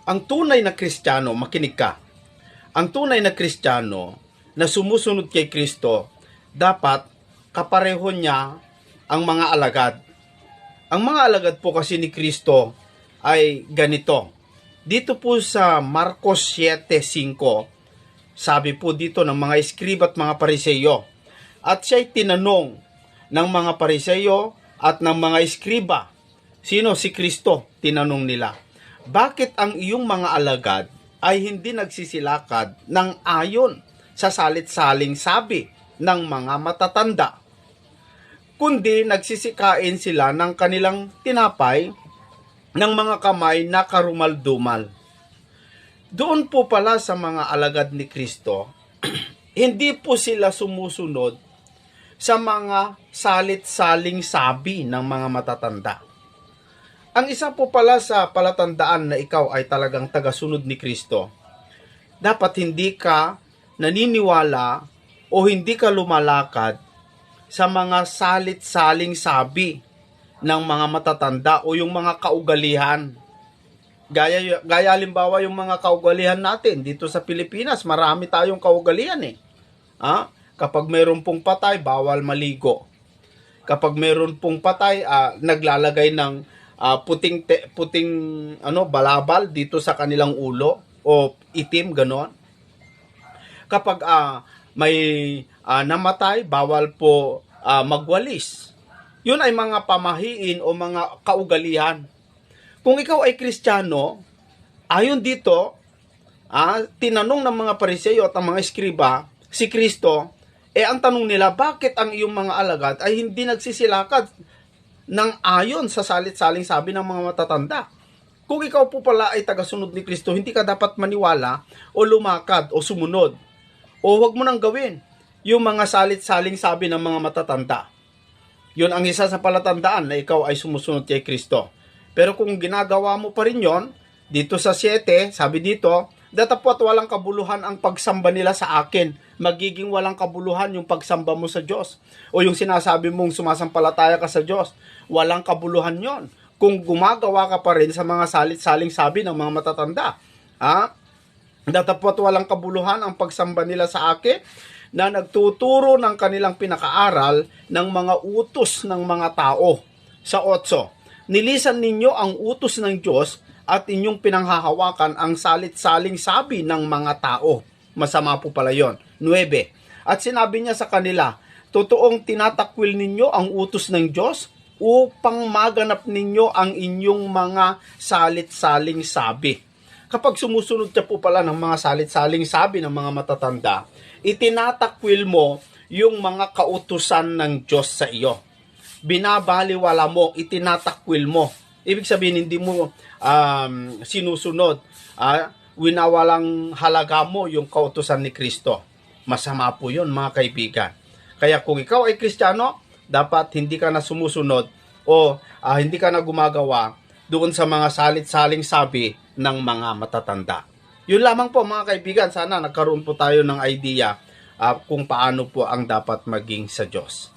Ang tunay na Kristiyano, makinig ka, ang tunay na Kristiyano na sumusunod kay Kristo, dapat kapareho niya ang mga alagad. Ang mga alagad po kasi ni Kristo ay ganito. Dito po sa Marcos 7:5, sabi po dito ng mga eskriba at mga pariseyo. At siya'y tinanong ng mga pariseyo at ng mga eskriba, sino si Kristo? Tinanong nila. Bakit ang iyong mga alagad ay hindi nagsisilakad ng ayon sa salit-saling sabi ng mga matatanda, kundi nagsisikain sila ng kanilang tinapay ng mga kamay na karumal-dumal? Doon po pala sa mga alagad ni Kristo, hindi po sila sumusunod sa mga salit-saling sabi ng mga matatanda. Ang isa po pala sa palatandaan na ikaw ay talagang tagasunod ni Kristo, dapat hindi ka naniniwala o hindi ka lumalakad sa mga salit-saling sabi ng mga matatanda o yung mga kaugalihan. Gaya halimbawa yung mga kaugalihan natin dito sa Pilipinas, marami tayong kaugalihan eh. Kapag mayroon pong patay, bawal maligo. Kapag mayroon pong patay, naglalagay ng puting balabal dito sa kanilang ulo o itim ganon. Kapag may namatay, bawal po magwalis. Yun ay mga pamahiin o mga kaugalihan. Kung ikaw ay Kristiyano, ayon dito, tinanong ng mga pariseyo at ang mga eskriba si Kristo, ang tanong nila, bakit ang iyong mga alagad ay hindi nagsisilakad ng ayon sa salit-saling sabi ng mga matatanda? Kung ikaw po pala ay tagasunod ni Kristo, hindi ka dapat maniwala o lumakad o sumunod. O huwag mo nang gawin yung mga salit-saling sabi ng mga matatanda. Yun ang isa sa palatandaan na ikaw ay sumusunod kay Kristo. Pero kung ginagawa mo pa rin yon, dito sa 7, sabi dito, datapwat walang kabuluhan ang pagsamba nila sa akin. Magiging walang kabuluhan yung pagsamba mo sa Diyos. O yung sinasabi mong sumasampalataya ka sa Diyos. Walang kabuluhan yon kung gumagawa ka pa rin sa mga salit-saling sabi ng mga matatanda. Datapwat walang kabuluhan ang pagsamba nila sa akin na nagtuturo ng kanilang pinakaaral ng mga utos ng mga tao. Sa 8, nilisan ninyo ang utos ng Diyos at inyong pinanghahawakan ang salit-saling sabi ng mga tao. Masama po pala yun. 9, at sinabi niya sa kanila, totoong tinatakwil ninyo ang utos ng Diyos upang maganap ninyo ang inyong mga salit-saling sabi. Kapag sumusunod ka po pala ng mga salit-saling sabi ng mga matatanda, itinatakwil mo yung mga kautusan ng Diyos sa iyo. Binabaliwala mo, itinatakwil mo. Ibig sabihin, hindi mo sinusunod. Winawalang halaga mo yung kautusan ni Kristo. Masama po yun, mga kaibigan. Kaya kung ikaw ay Kristiyano, dapat hindi ka na sumusunod o hindi ka na gumagawa doon sa mga salit-saling sabi ng mga matatanda. Yun lamang po, mga kaibigan. Sana nagkaroon po tayo ng idea kung paano po ang dapat maging sa Diyos.